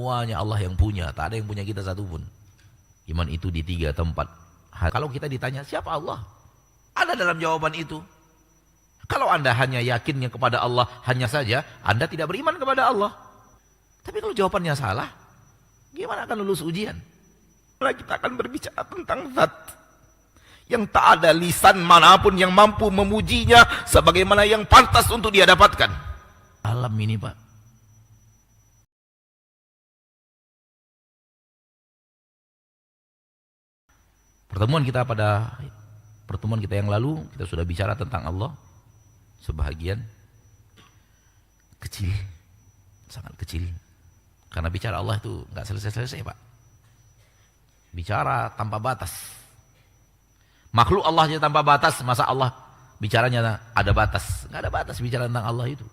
Semuanya Allah yang punya, tak ada yang punya kita satupun. Iman itu di 3 tempat. Kalau kita ditanya siapa Allah, ada dalam jawaban itu. Kalau Anda hanya yakinnya kepada Allah hanya saja, Anda tidak beriman kepada Allah. Tapi kalau jawabannya salah, gimana akan lulus ujian? Kita akan berbicara tentang zat yang tak ada lisan manapun yang mampu memujinya sebagaimana yang pantas untuk dia dapatkan. Alam ini, Pak. Pertemuan kita yang lalu, kita sudah bicara tentang Allah. Sebahagian kecil, sangat kecil. Karena bicara Allah itu nggak selesai-selesai, Pak. Bicara tanpa batas. Makhluk Allah aja tanpa batas, masa Allah bicaranya ada batas? Nggak ada batas bicara tentang Allah itu.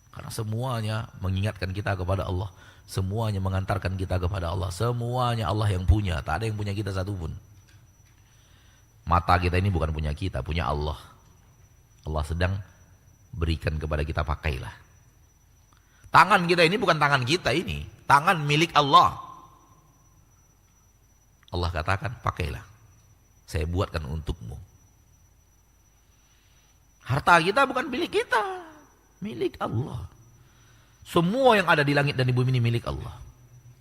Karena semuanya mengingatkan kita kepada Allah. Semuanya mengantarkan kita kepada Allah. Semuanya Allah yang punya. Tak ada yang punya kita satupun. Mata kita ini bukan punya kita, punya Allah. Allah sedang berikan kepada kita, pakailah. Tangan kita ini bukan tangan kita ini. Tangan milik Allah. Allah katakan, pakailah. Saya buatkan untukmu. Harta kita bukan milik kita. Milik Allah. Semua yang ada di langit dan di bumi ini milik Allah.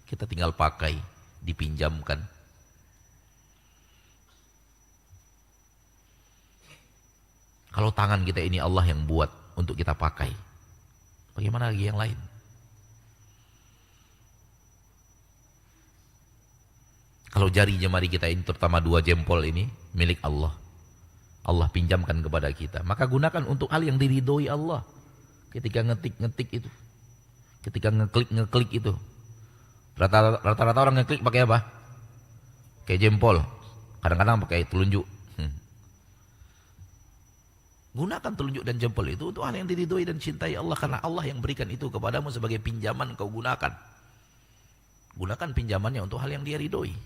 Kita tinggal pakai, dipinjamkan. Kalau tangan kita ini Allah yang buat untuk kita pakai, bagaimana lagi yang lain? Kalau jari jemari kita ini, terutama 2 jempol ini, milik Allah. Allah pinjamkan kepada kita. Maka gunakan untuk hal yang diridhoi Allah. Ketika ngetik-ngetik itu. Ketika ngeklik itu. Rata-rata orang ngeklik pakai apa? Kayak jempol. Kadang-kadang pakai telunjuk. Gunakan telunjuk dan jempol itu untuk hal yang diridhoi dan cintai Allah. Karena Allah yang berikan itu kepadamu sebagai pinjaman, kau gunakan. Gunakan pinjamannya untuk hal yang dia ridhoi.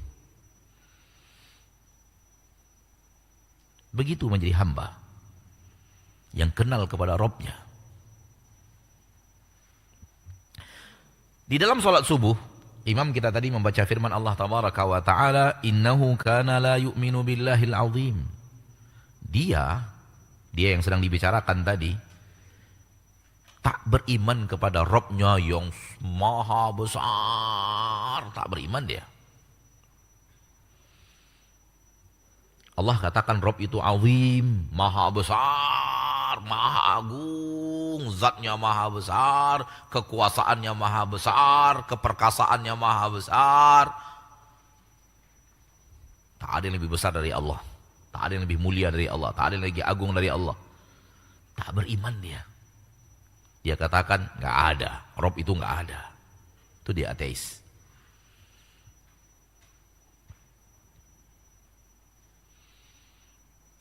Begitu menjadi hamba yang kenal kepada Rabbnya. Di dalam sholat subuh, imam kita tadi membaca firman Allah tabaraka wa ta'ala, innahu kana la yu'minu billahil azim. Dia yang sedang dibicarakan tadi, tak beriman kepada Rabbnya yang maha besar. Tak beriman dia. Allah katakan Rabb itu azim, maha besar, maha agung, zatnya maha besar, kekuasaannya maha besar, keperkasaannya maha besar. Tak ada yang lebih besar dari Allah. Tak ada yang lebih mulia dari Allah. Tak ada yang lebih agung dari Allah. Tak beriman dia. Dia katakan nggak ada, Rabb itu nggak ada. Itu dia ateis.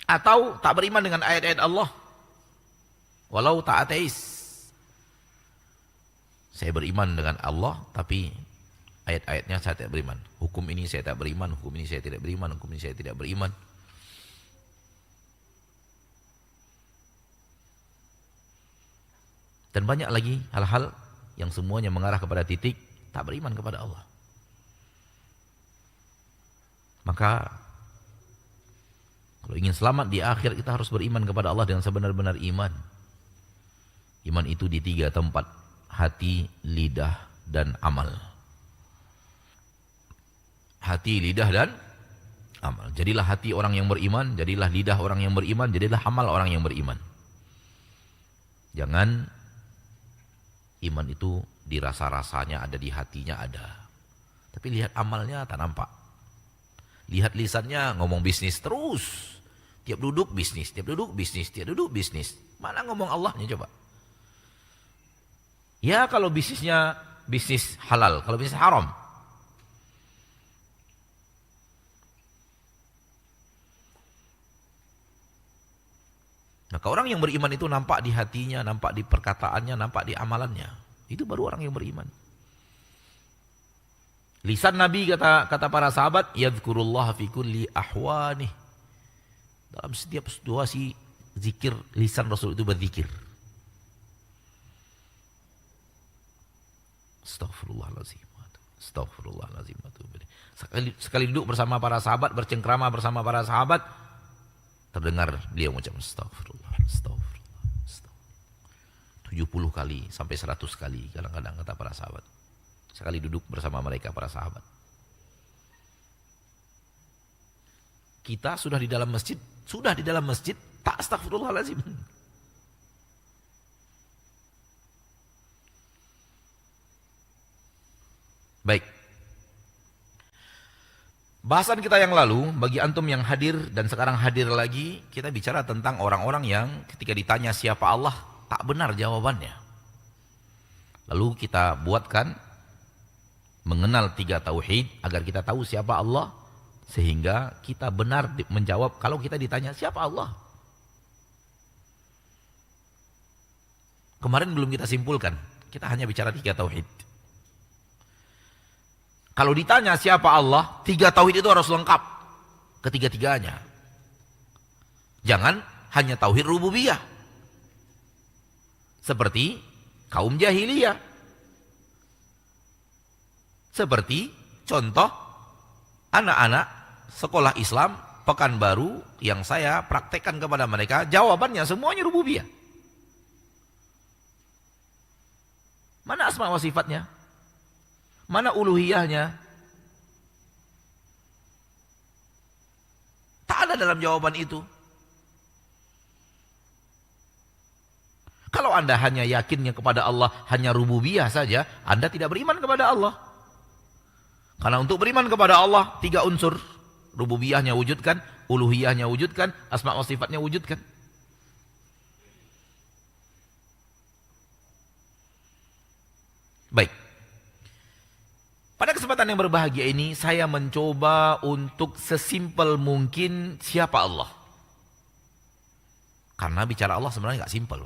Atau tak beriman dengan ayat-ayat Allah. Walau tak ateis. Saya beriman dengan Allah, tapi ayat-ayatnya saya tidak beriman. Hukum ini saya tak beriman, hukum ini saya tidak beriman, hukum ini saya tidak beriman. Dan banyak lagi hal-hal yang semuanya mengarah kepada titik tak beriman kepada Allah. Maka kalau ingin selamat di akhir, kita harus beriman kepada Allah dengan sebenar-benar iman. Iman itu di 3 tempat. Hati, lidah, dan amal. Hati, lidah, dan amal. Jadilah hati orang yang beriman, jadilah lidah orang yang beriman, jadilah amal orang yang beriman. Jangan iman itu dirasa-rasanya ada, di hatinya ada. Tapi lihat amalnya tak nampak. Lihat lisannya ngomong bisnis terus. Tiap duduk bisnis, tiap duduk bisnis, tiap duduk bisnis. Mana ngomong Allahnya coba? Ya kalau bisnisnya bisnis halal, kalau bisnis haram. Maka orang yang beriman itu nampak di hatinya, nampak di perkataannya, nampak di amalannya. Itu baru orang yang beriman. Lisan Nabi kata para sahabat, yadhkurullah fi kulli ahwanih. Dalam setiap situasi zikir, lisan Rasul itu berzikir. Astagfirullahaladzim. Astagfirullahaladzim. Sekali duduk bersama para sahabat, bercengkrama bersama para sahabat, terdengar dia mengucap astagfirullah, astagfirullah, astagfirullah. 70 kali sampai 100 kali kadang-kadang kata para sahabat. Sekali duduk bersama mereka para sahabat. Kita sudah di dalam masjid, tak astagfirullahaladzim. Baik. Bahasan kita yang lalu, bagi antum yang hadir dan sekarang hadir lagi, kita bicara tentang orang-orang yang ketika ditanya siapa Allah, tak benar jawabannya. Lalu kita buatkan mengenal 3 tauhid agar kita tahu siapa Allah, sehingga kita benar menjawab kalau kita ditanya siapa Allah. Kemarin belum kita simpulkan, kita hanya bicara 3 tauhid. Kalau ditanya siapa Allah, 3 tauhid itu harus lengkap. Ketiga-tiganya. Jangan hanya tauhid rububiyah. Seperti kaum jahiliyah. Seperti contoh anak-anak sekolah Islam Pekanbaru yang saya praktekkan kepada mereka, jawabannya semuanya rububiyah. Mana asma wa sifatnya? Mana uluhiyahnya? Tak ada dalam jawaban itu. Kalau Anda hanya yakinnya kepada Allah hanya rububiyah saja, Anda tidak beriman kepada Allah. Karena untuk beriman kepada Allah 3 unsur. Rububiyahnya wujudkan, uluhiyahnya wujudkan, asma wa sifatnya wujudkan. Baik. Pada kesempatan yang berbahagia ini, saya mencoba untuk sesimpel mungkin siapa Allah. Karena bicara Allah sebenarnya nggak simpel.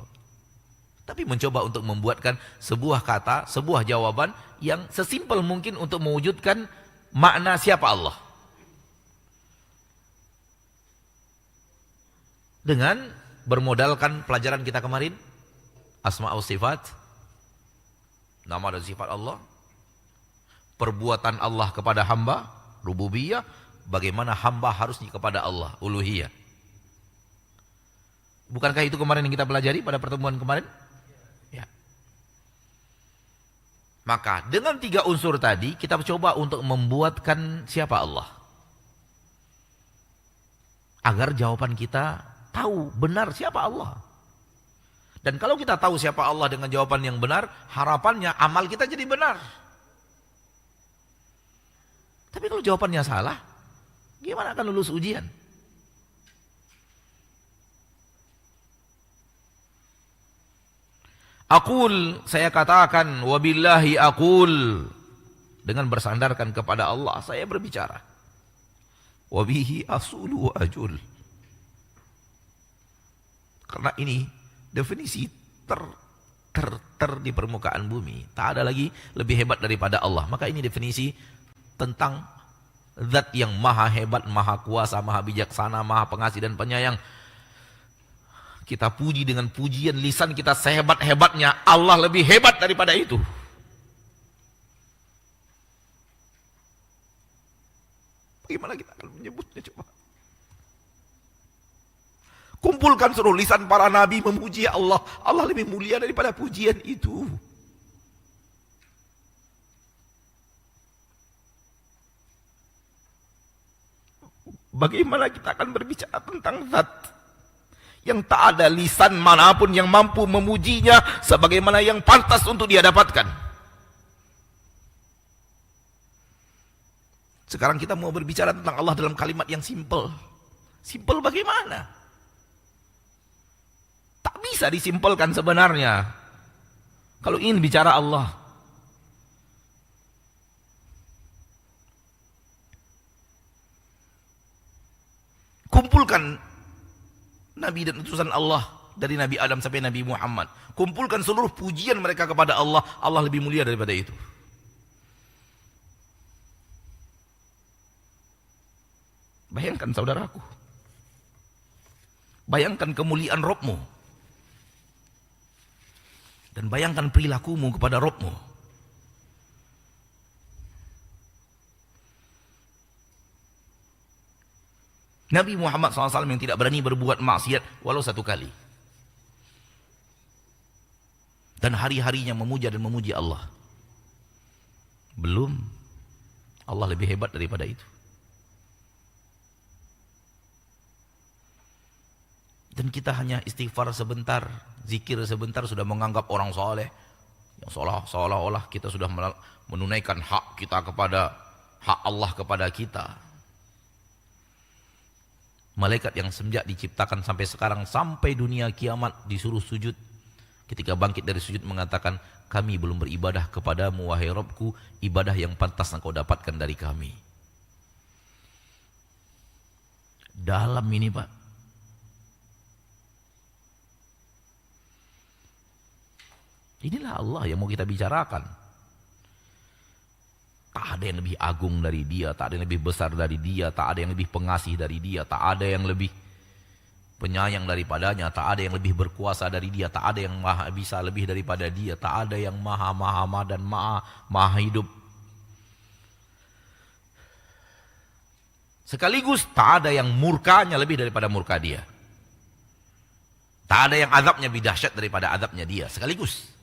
Tapi mencoba untuk membuatkan sebuah kata, sebuah jawaban yang sesimpel mungkin untuk mewujudkan makna siapa Allah. Dengan bermodalkan pelajaran kita kemarin, asma wa sifat, nama dan sifat Allah, perbuatan Allah kepada hamba, rububiyah, bagaimana hamba harusnya kepada Allah, uluhiyah. Bukankah itu kemarin yang kita pelajari pada pertemuan kemarin? Ya. Maka dengan 3 unsur tadi, kita coba untuk membuatkan siapa Allah. Agar jawaban kita tahu benar siapa Allah. Dan kalau kita tahu siapa Allah dengan jawaban yang benar, harapannya amal kita jadi benar. Tapi kalau jawabannya salah, gimana akan lulus ujian? Aqul, saya katakan, wabillahi aqul, dengan bersandarkan kepada Allah saya berbicara. Wabihi asulu ajul. Karena ini definisi ter di permukaan bumi. Tak ada lagi lebih hebat daripada Allah. Maka ini definisi tentang zat yang maha hebat, maha kuasa, maha bijaksana, maha pengasih dan penyayang. Kita puji dengan pujian lisan kita sehebat-hebatnya, Allah lebih hebat daripada itu. Bagaimana kita akan menyebutnya coba? Kumpulkan seluruh lisan para nabi memuji Allah. Allah lebih mulia daripada pujian itu. Bagaimana kita akan berbicara tentang zat yang tak ada lisan manapun yang mampu memujinya sebagaimana yang pantas untuk dia dapatkan. Sekarang kita mau berbicara tentang Allah dalam kalimat yang simpel. Simpel bagaimana? Tak bisa disimpelkan sebenarnya. Kalau ingin bicara Allah, kumpulkan Nabi dan utusan Allah dari Nabi Adam sampai Nabi Muhammad. Kumpulkan seluruh pujian mereka kepada Allah. Allah lebih mulia daripada itu. Bayangkan saudaraku. Bayangkan kemuliaan Rabbmu. Dan bayangkan perilakumu kepada Rabbmu. Nabi Muhammad SAW yang tidak berani berbuat maksiat walau satu kali. Dan hari-harinya memuja dan memuji Allah. Belum. Allah lebih hebat daripada itu. Dan kita hanya istighfar sebentar, zikir sebentar sudah menganggap orang soleh. Yang seolah-olah kita sudah menunaikan hak kita kepada hak Allah kepada kita. Malaikat yang semenjak diciptakan sampai sekarang, sampai dunia kiamat disuruh sujud. Ketika bangkit dari sujud mengatakan, kami belum beribadah kepadamu wahai Rabbku, ibadah yang pantas engkau dapatkan dari kami. Dalam ini Pak. Inilah Allah yang mau kita bicarakan. Tak ada yang lebih agung dari Dia, tak ada yang lebih besar dari Dia, tak ada yang lebih pengasih dari Dia, tak ada yang lebih penyayang daripadanya, tak ada yang lebih berkuasa dari Dia, tak ada yang maha bisa lebih daripada Dia, tak ada yang maha dan maha hidup. Sekaligus tak ada yang murkanya lebih daripada murka Dia. Tak ada yang azabnya lebih dahsyat daripada azabnya Dia, sekaligus.